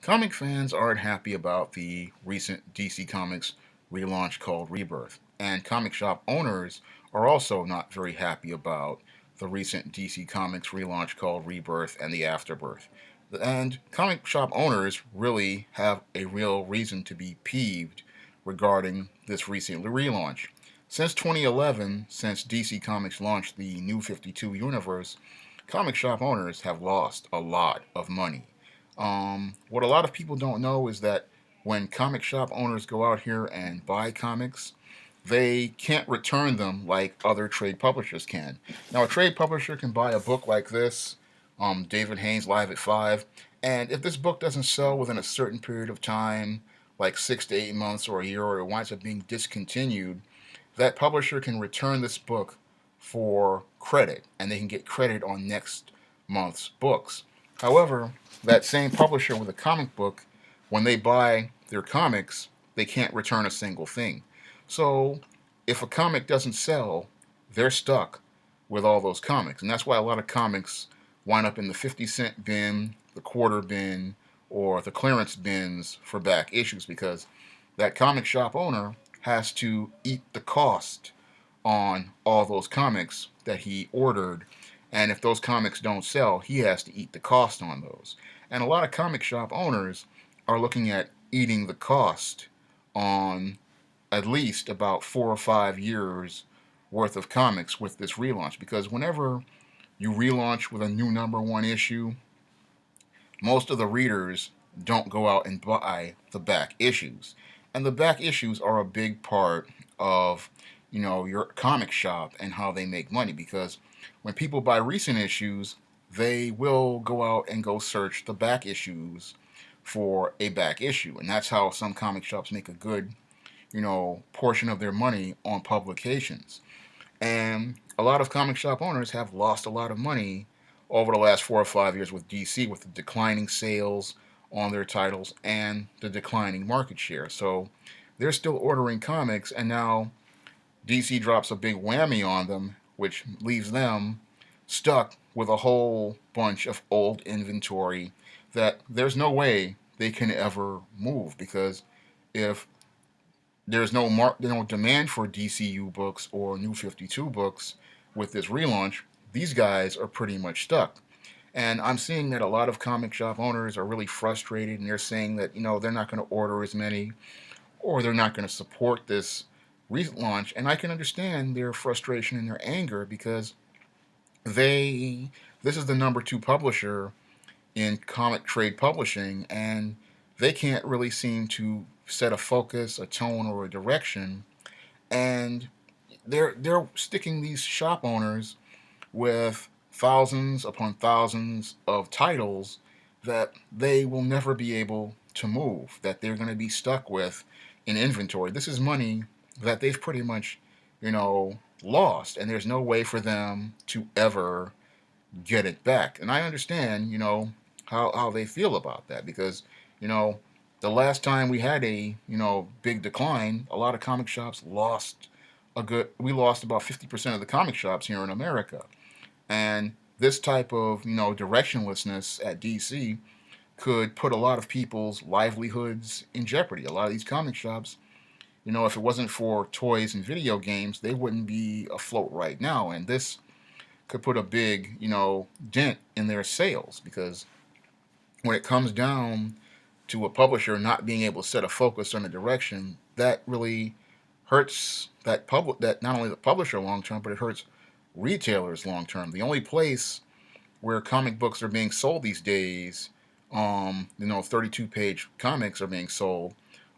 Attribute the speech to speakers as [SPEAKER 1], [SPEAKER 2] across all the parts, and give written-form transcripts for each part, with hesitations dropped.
[SPEAKER 1] Comic fans aren't happy about the recent DC Comics relaunch called Rebirth, and comic shop owners are also not very happy about the recent DC Comics relaunch called Rebirth and the Afterbirth. And comic shop owners really have a real reason to be peeved regarding this recent relaunch. Since 2011, since DC Comics launched the New 52 universe, comic shop owners have lost a lot of money. What a lot of people don't know is that when comic shop owners go out here and buy comics, they can't return them like other trade publishers can. Now, a trade publisher can buy a book like this, David Haynes Live at 5, and if this book doesn't sell within a certain period of time, like 6 to 8 months or a year, or it winds up being discontinued, that publisher can return this book for credit, and they can get credit on next month's books. However, that same publisher with a comic book, when they buy their comics, they can't return a single thing. So if a comic doesn't sell, they're stuck with all those comics. And that's why a lot of comics wind up in the 50-cent bin, the quarter bin, or the clearance bins for back issues because that comic shop owner has to eat the cost on all those comics that he ordered. And if those comics don't sell, he has to eat the cost on those. And a lot of comic shop owners are looking at eating the cost on at least about 4 or 5 years worth of comics with this relaunch. Because whenever you relaunch with a new #1 issue, most of the readers don't go out and buy the back issues. And the back issues are a big part of, your comic shop and how they make money because when people buy recent issues, they will go out and go search the back issues for a back issue. And that's how some comic shops make a good, portion of their money on publications. And a lot of comic shop owners have lost a lot of money over the last 4 or 5 years with DC, with the declining sales on their titles and the declining market share. So they're still ordering comics, and now DC drops a big whammy on them, which leaves them stuck with a whole bunch of old inventory that there's no way they can ever move because if there's no demand for DCU books or New 52 books with this relaunch, these guys are pretty much stuck. And I'm seeing that a lot of comic shop owners are really frustrated and they're saying that, they're not going to order as many or they're not going to support this relaunch. And I can understand their frustration and their anger because they this is the #2 publisher in comic trade publishing, and they can't really seem to set a focus, a tone, or a direction. And they're sticking these shop owners with thousands upon thousands of titles that they will never be able to move, that they're going to be stuck with in inventory. This is money that they've pretty much, lost, and there's no way for them to ever get it back. And I understand, how they feel about that because, you know, the last time we had a, big decline, a lot of comic shops we lost about 50% of the comic shops here in America. And this type of, directionlessness at DC could put a lot of people's livelihoods in jeopardy. A lot of these comic shops, if it wasn't for toys and video games, they wouldn't be afloat right now. And this could put a big, dent in their sales because when it comes down to a publisher not being able to set a focus on a direction, that really hurts that not only the publisher long term, but it hurts retailers long term. The only place where comic books are being sold these days, 32-page comics are being sold,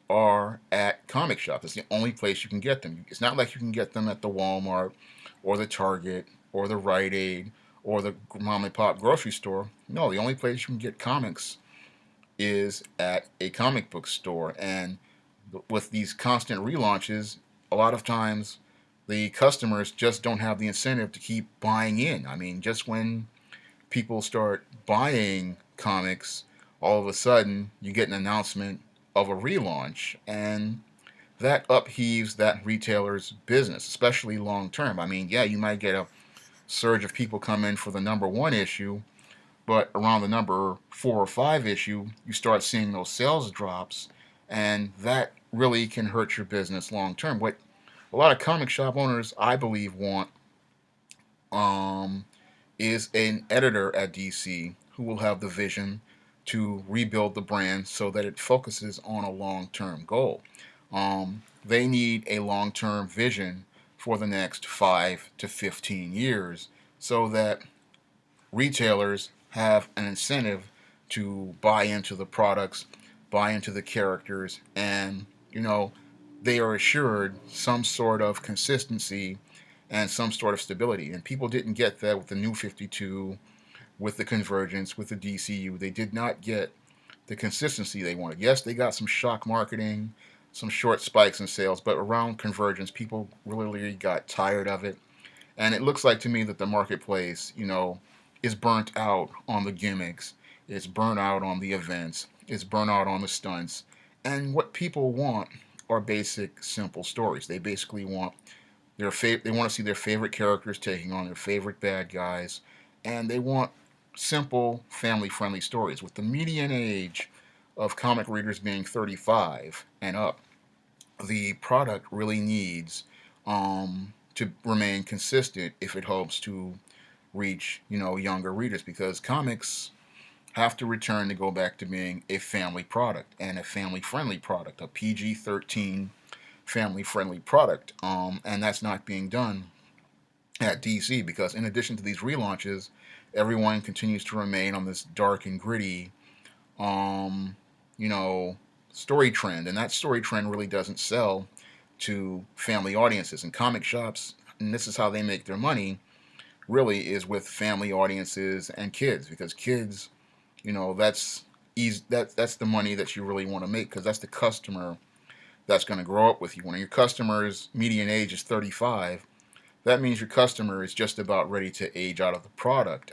[SPEAKER 1] are at comic shops. It's the only place you can get them. It's not like you can get them at the Walmart or the Target or the Rite Aid or the mom and pop grocery store. No, the only place you can get comics is at a comic book store. And with these constant relaunches, a lot of times the customers just don't have the incentive to keep buying in. I mean, just when people start buying comics, all of a sudden you get an announcement of a relaunch, and that upheaves that retailer's business, especially long term. I mean, yeah, you might get a surge of people come in for the #1 issue, But around the number 4 or 5 issue, you start seeing those sales drops, and that really can hurt your business long term. What a lot of comic shop owners, I believe, want um, is an editor at DC who will have the vision to rebuild the brand so that it focuses on a long term goal. They need a long term vision for the next 5 to 15 years so that retailers have an incentive to buy into the products, buy into the characters, and they are assured some sort of consistency and some sort of stability. And people didn't get that with the New 52, with the Convergence, with the DCU. They did not get the consistency they wanted. Yes, they got some shock marketing, some short spikes in sales, but around Convergence, people really got tired of it. And it looks like to me that the marketplace, is burnt out on the gimmicks. It's burnt out on the events. It's burnt out on the stunts. And what people want are basic, simple stories. They basically want they want to see their favorite characters taking on their favorite bad guys, and they want simple, family-friendly stories. With the median age of comic readers being 35 and up, the product really needs to remain consistent if it hopes to reach younger readers, because comics have to return to go back to being a family product and a family friendly product, a PG-13 family friendly product, and that's not being done at DC, because in addition to these relaunches, everyone continues to remain on this dark and gritty um, you know story trend, and that story trend really doesn't sell to family audiences. And comic shops, and this is how they make their money, really is with family audiences and kids, because kids, that's easy, that's the money that you really want to make, because that's the customer that's going to grow up with you. When your customer's median age is 35, that means your customer is just about ready to age out of the product.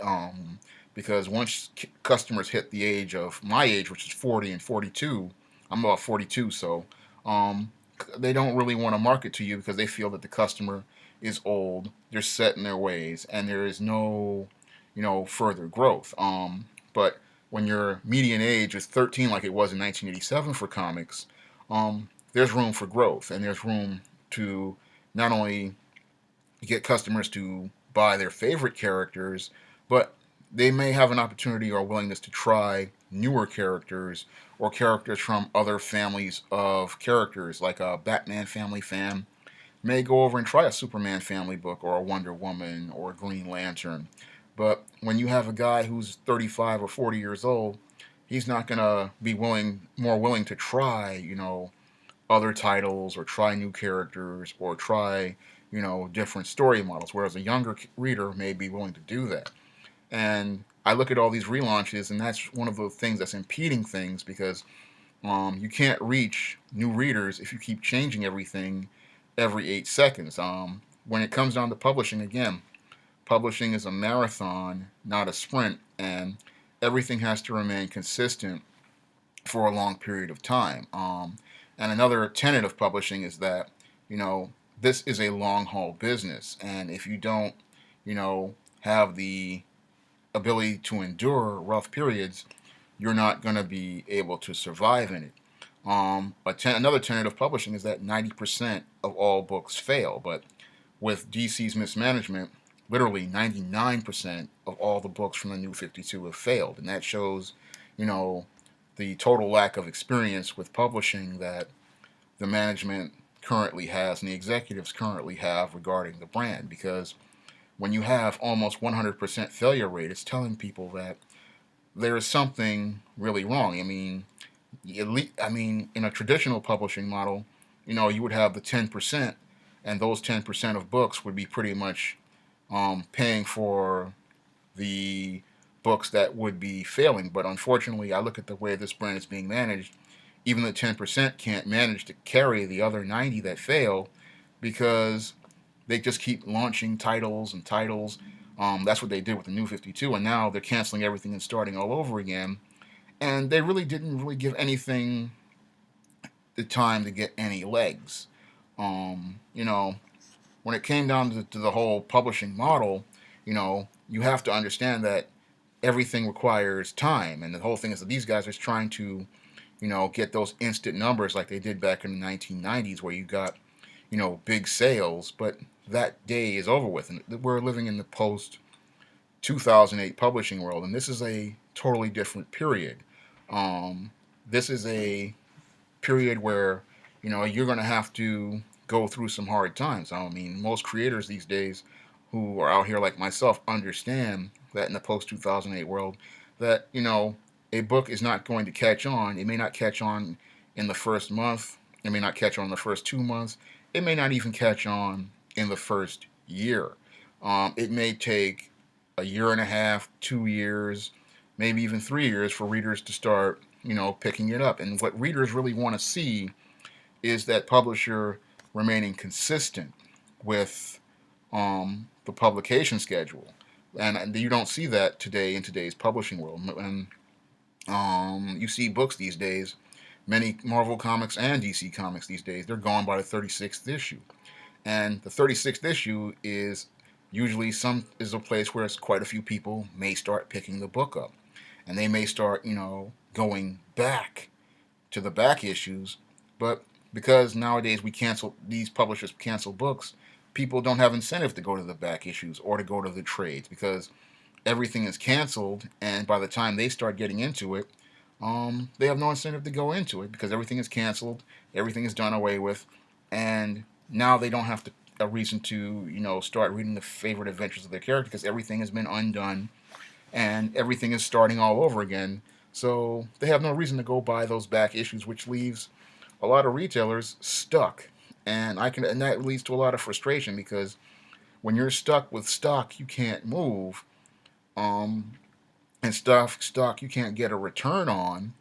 [SPEAKER 1] Because once customers hit the age of my age, which is 40 and 42, I'm about 42, so um, they don't really want to market to you because they feel that the customer is old, they're set in their ways, and there is no, further growth. But when your median age is 13, like it was in 1987 for comics, there's room for growth, and there's room to not only get customers to buy their favorite characters, but they may have an opportunity or willingness to try newer characters or characters from other families of characters. Like a Batman family fan may go over and try a Superman family book or a Wonder Woman or a Green Lantern. But when you have a guy who's 35 or 40 years old, he's not going to be more willing to try, other titles or try new characters or try, different story models, whereas a younger reader may be willing to do that. And I look at all these relaunches, and that's one of the things that's impeding things, because you can't reach new readers if you keep changing everything every 8 seconds. When it comes down to publishing, again, publishing is a marathon, not a sprint, and everything has to remain consistent for a long period of time. And another tenet of publishing is that, you know, this is a long haul business. And if you don't, have the ability to endure rough periods, you're not going to be able to survive in it. Another tenet of publishing is that 90% of all books fail. But with DC's Mismanagement, literally 99% of all the books from the New 52 have failed. And that shows, you know, the total lack of experience with publishing that the management currently has and the executives currently have regarding the brand. Because when you have almost 100% failure rate, it's telling people that there is something really wrong. In a traditional publishing model, you would have the 10%, and those 10% of books would be pretty much paying for the books that would be failing. But unfortunately, I look at the way this brand is being managed. Even the 10% can't manage to carry the other 90 that fail, because they just keep launching titles and titles. That's what they did with the New 52, and now they're canceling everything and starting all over again. And they really didn't really give anything the time to get any legs. When it came down to the whole publishing model, you have to understand that everything requires time, and the whole thing is that these guys are trying to, get those instant numbers like they did back in the 1990s, where you got, big sales, but that day is over with, and we're living in the post 2008 publishing world, and this is a totally different period. Um, this is a period where you're going to have to go through some hard times. I mean, most creators these days who are out here like myself understand that in the post 2008 world, that a book is not going to catch on. It may not catch on in the first month. It may not catch on in the first 2 months. It may not even catch on in the first year. It may take a year and a half, 2 years, maybe even 3 years for readers to start picking it up. And what readers really want to see is that publisher remaining consistent with the publication schedule. And you don't see that today in today's publishing world. And you see books these days, many Marvel comics and DC comics these days, they're going by the 36th issue. And the 36th issue is usually is a place where quite a few people may start picking the book up. And they may start, going back to the back issues. But because nowadays these publishers cancel books, people don't have incentive to go to the back issues or to go to the trades, because everything is canceled, and by the time they start getting into it, they have no incentive to go into it because everything is canceled, everything is done away with, and now they don't have a reason to start reading the favorite adventures of their character, because everything has been undone and everything is starting all over again. So they have no reason to go buy those back issues, which leaves a lot of retailers stuck, and that leads to a lot of frustration, because when you're stuck with stock you can't move, um, and stock you can't get a return on,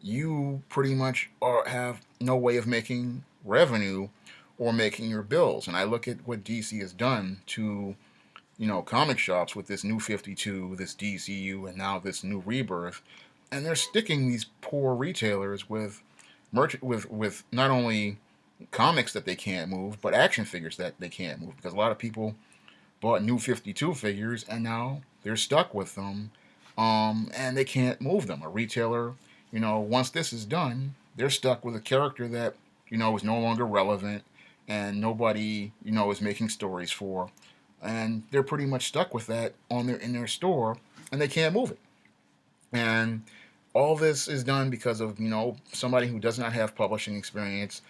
[SPEAKER 1] you pretty much have no way of making revenue or making your bills. And I look at what DC has done to comic shops with this new 52, this DCU, and now this new Rebirth, and they're sticking these poor retailers with with not only comics that they can't move, but action figures that they can't move, because a lot of people bought new 52 figures and now they're stuck with them, and they can't move them. A retailer, once this is done, they're stuck with a character that is no longer relevant and nobody is making stories for, and they're pretty much stuck with that in their store, and they can't move it. And all this is done because of somebody who does not have publishing experience,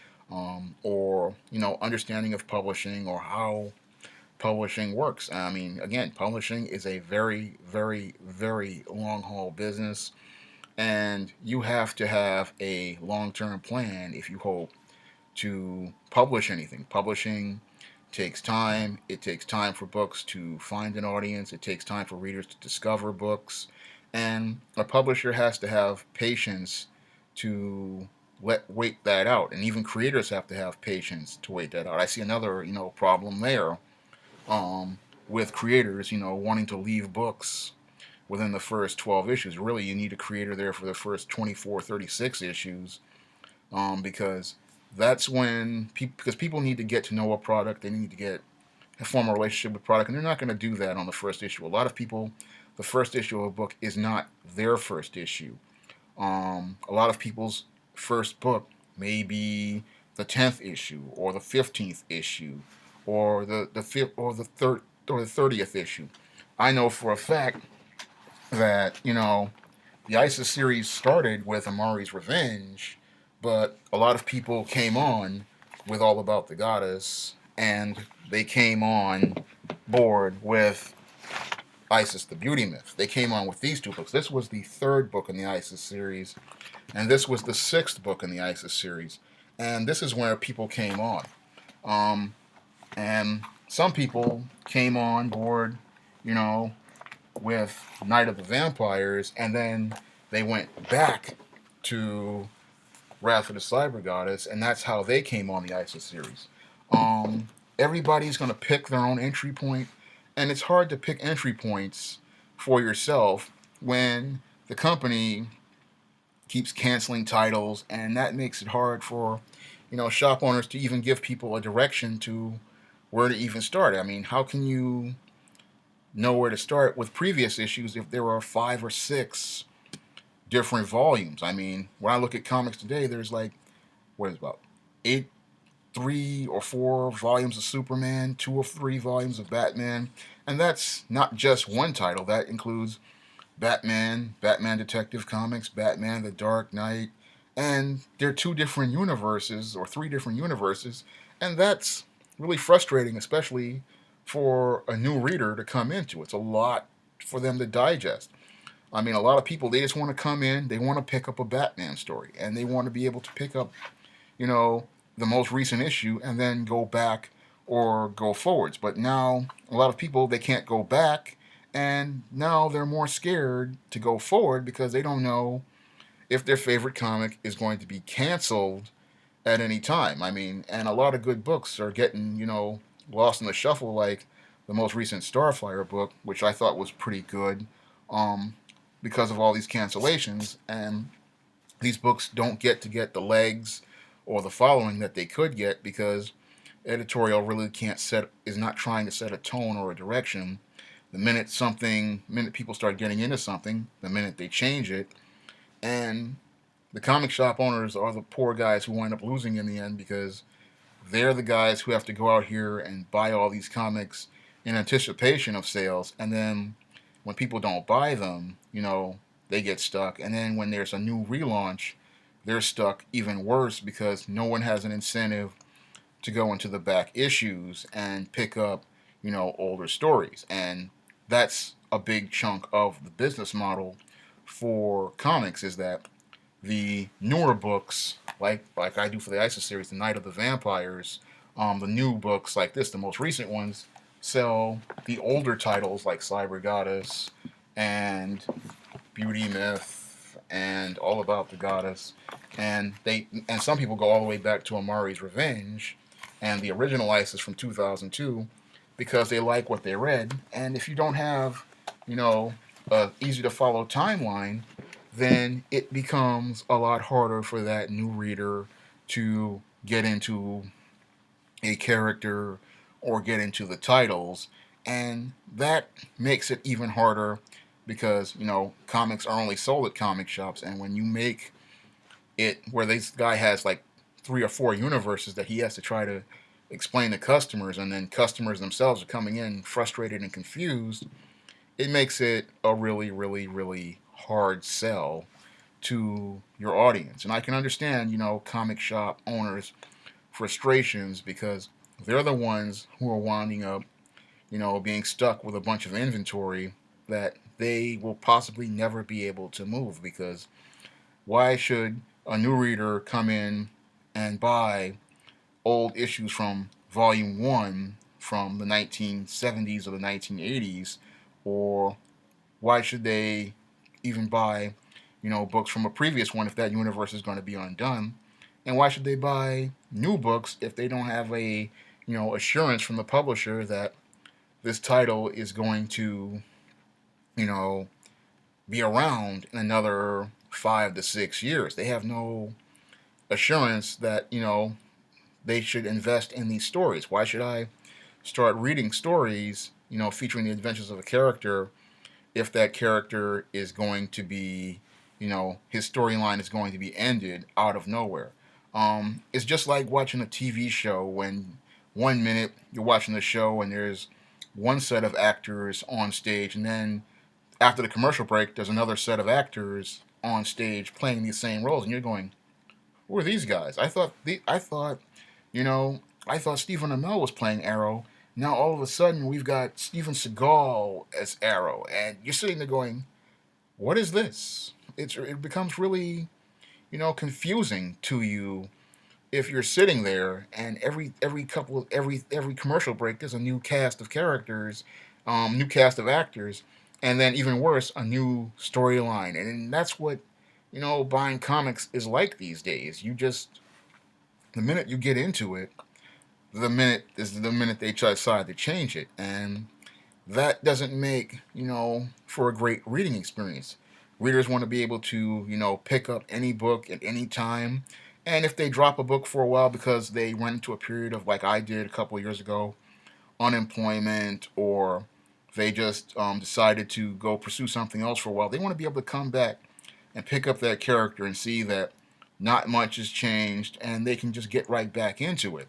[SPEAKER 1] or understanding of publishing or how publishing works. I mean, again, publishing is a very, very, very long haul business, and you have to have a long term plan if you hope to publish anything. Publishing takes time. It takes time for books to find an audience. It takes time for readers to discover books. And a publisher has to have patience to wait that out. And even creators have to have patience to wait that out. I see another, problem there, with creators, wanting to leave books within the first 12 issues. Really, you need a creator there for the first 24, 36 issues, because that's when because people need to get to know a product. They need to form a relationship with product, and they're not going to do that on the first issue. A lot of people, the first issue of a book is not their first issue. A lot of people's first book may be the 10th issue or the 15th issue or the fifth or the third or the 30th issue. I know for a fact that the ISIS series started with Amari's Revenge, but a lot of people came on with All About the Goddess, and they came on board with Isis the Beauty Myth. They came on with these two books. This was the third book in the ISIS series, and this was the sixth book in the ISIS series. And this is where people came on. And some people came on board, with Night of the Vampires, and then they went back to Wrath of the Cyber Goddess, and that's how they came on the ISIS series. Everybody's going to pick their own entry point, and it's hard to pick entry points for yourself when the company keeps canceling titles, and that makes it hard for shop owners to even give people a direction to where to even start. I mean, how can you know where to start with previous issues if there are 5 or 6 different volumes. I mean, when I look at comics today, there's like, what is it, about 3 or 4 volumes of Superman, 2 or 3 volumes of Batman, and that's not just one title. That includes Batman, Batman Detective Comics, Batman the Dark Knight, and they're 2 different universes or 3 different universes, and that's really frustrating, especially for a new reader to come into. It's a lot for them to digest. I mean, a lot of people, they just want to come in, they want to pick up a Batman story, and they want to be able to pick up, you know, the most recent issue and then go back or go forwards. But now, a lot of people, they can't go back, and now they're more scared to go forward because they don't know if their favorite comic is going to be canceled at any time. I mean, and a lot of good books are getting, lost in the shuffle, like the most recent Starfire book, which I thought was pretty good, um, because of all these cancellations. And these books don't get the legs or the following that they could get because editorial really can't set is not trying to set a tone or a direction. The minute people start getting into something, the minute they change it, and the comic shop owners are the poor guys who wind up losing in the end because they're the guys who have to go out here and buy all these comics in anticipation of sales, and then when people don't buy them, they get stuck. And then when there's a new relaunch, they're stuck even worse because no one has an incentive to go into the back issues and pick up, older stories. And that's a big chunk of the business model for comics is that the newer books, like I do for the ISIS series, The Night of the Vampires, the new books like this, the most recent ones, sell the older titles like Cyber Goddess and Beauty Myth and All About the Goddess, and some people go all the way back to Amari's Revenge and the original ISIS from 2002 because they like what they read. And if you don't have, a easy to follow timeline, then it becomes a lot harder for that new reader to get into a character or get into the titles. And that makes it even harder because, comics are only sold at comic shops. And when you make it where this guy has like 3 or 4 universes that he has to try to explain to customers, and then customers themselves are coming in frustrated and confused, it makes it a really, really, really hard sell to your audience. And I can understand, comic shop owners' frustrations because they're the ones who are winding up, being stuck with a bunch of inventory that they will possibly never be able to move because why should a new reader come in and buy old issues from volume 1 from the 1970s or the 1980s, or why should they even buy, books from a previous one if that universe is going to be undone? And why should they buy new books if they don't have a, assurance from the publisher that this title is going to, you know, be around in another 5 to 6 years? They have no assurance that, they should invest in these stories. Why should I start reading stories, featuring the adventures of a character if that character is going to be, his storyline is going to be ended out of nowhere? It's just like watching a TV show when one minute you're watching the show and there's one set of actors on stage, and then after the commercial break, there's another set of actors on stage playing these same roles, and you're going, "Who are these guys? You know, I thought Stephen Amell was playing Arrow. Now all of a sudden we've got Steven Seagal as Arrow," and you're sitting there going, "What is this?" It becomes really, confusing to you if you're sitting there and every commercial break there's a new cast of characters, new cast of actors, and then even worse, a new storyline. And that's what buying comics is like these days. You just the minute you get into it, the minute they decide to change it, and that doesn't make for a great reading experience. Readers want to be able to pick up any book at any time, and if they drop a book for a while because they went into a period of, like I did a couple of years ago, unemployment or they just decided to go pursue something else for a while. They want to be able to come back and pick up that character and see that not much has changed, and they can just get right back into it.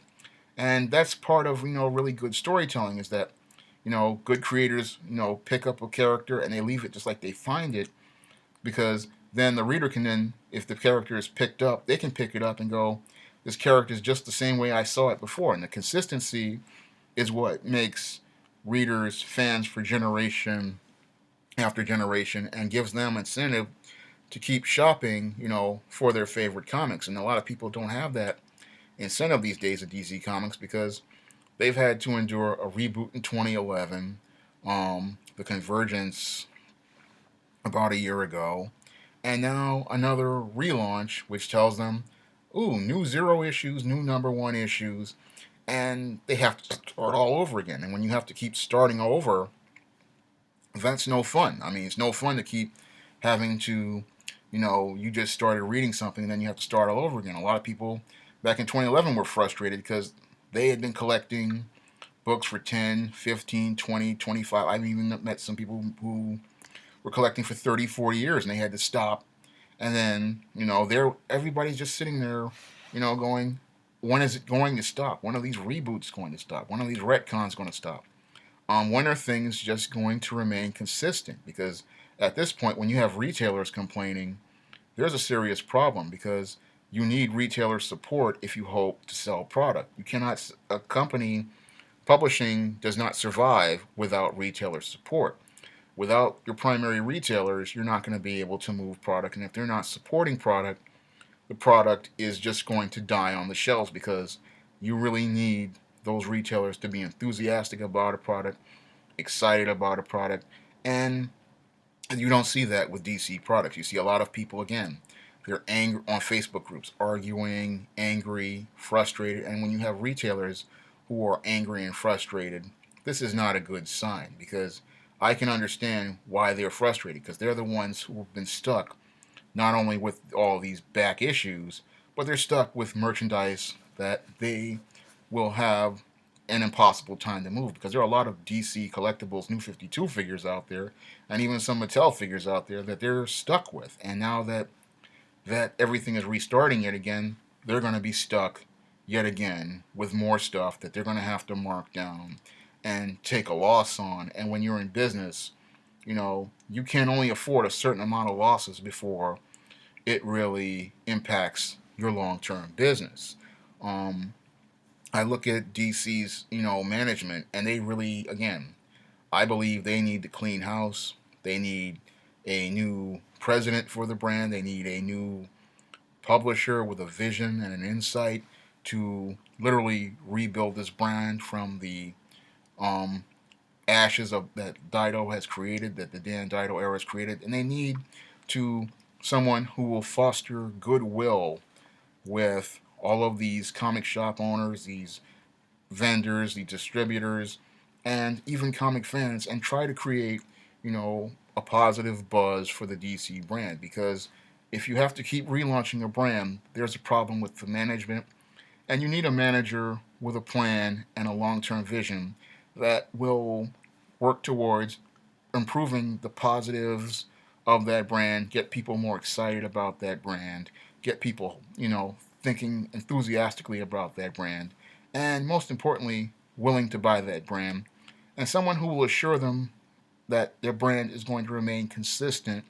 [SPEAKER 1] And that's part of really good storytelling, is that good creators pick up a character and they leave it just like they find it, because then the reader can then, if the character is picked up, they can pick it up and go, this character is just the same way I saw it before. And the consistency is what makes readers fans for generation after generation, and gives them incentive to keep shopping, for their favorite comics. And a lot of people don't have that incentive these days at DC Comics, because they've had to endure a reboot in 2011, the Convergence about a year ago, and now another relaunch, which tells them, ooh, new zero issues, new number one issues, and they have to start all over again. And when you have to keep starting over, that's no fun. I mean, it's no fun to keep having to, you just started reading something and then you have to start all over again. A lot of people back in 2011 were frustrated because they had been collecting books for 10, 15, 20, 25. I've even met some people who were collecting for 30, 40 years, and they had to stop. And then, everybody's just sitting there, going, when is it going to stop? When are these reboots going to stop? When are these retcons going to stop? When are things just going to remain consistent? Because at this point, when you have retailers complaining, there's a serious problem, because you need retailer support if you hope to sell product. You cannot, a company publishing does not survive without retailer support. Without your primary retailers, you're not going to be able to move product. And if they're not supporting product, the product is just going to die on the shelves, because you really need those retailers to be enthusiastic about a product, excited about a product. And you don't see that with DC products. You see a lot of people, again, they're angry on Facebook groups, arguing, angry, frustrated. And when you have retailers who are angry and frustrated, this is not a good sign, because I can understand why they're frustrated, because they're the ones who have been stuck not only with all these back issues, but they're stuck with merchandise that they will have an impossible time to move, because there are a lot of DC collectibles, New 52 figures out there, and even some Mattel figures out there that they're stuck with. And now that everything is restarting yet again, they're going to be stuck yet again with more stuff that they're going to have to mark down and take a loss on. And when you're in business, you can only afford a certain amount of losses before it really impacts your long-term business. I look at DC's, management, and they really, again, I believe they need to clean house. They need a new president for the brand. They need a new publisher with a vision and an insight to literally rebuild this brand from the um, ashes of that Dido has created, that the Dan Dido era has created. And they need to someone who will foster goodwill with all of these comic shop owners, these vendors, these distributors, and even comic fans, and try to create, a positive buzz for the DC brand. Because if you have to keep relaunching a brand, there's a problem with the management, and you need a manager with a plan and a long-term vision that will work towards improving the positives of that brand, get people more excited about that brand, get people, thinking enthusiastically about that brand, and most importantly, willing to buy that brand, and someone who will assure them that their brand is going to remain consistent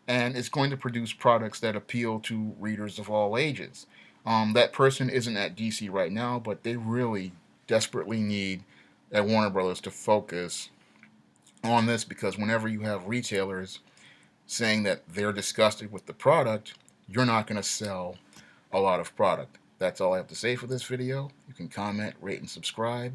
[SPEAKER 1] and it's going to produce products that appeal to readers of all ages. That person isn't at DC right now, but they really desperately need at Warner Brothers to focus on this, because whenever you have retailers saying that they're disgusted with the product, you're not going to sell a lot of product. That's all I have to say for this video. You can comment, rate, and subscribe.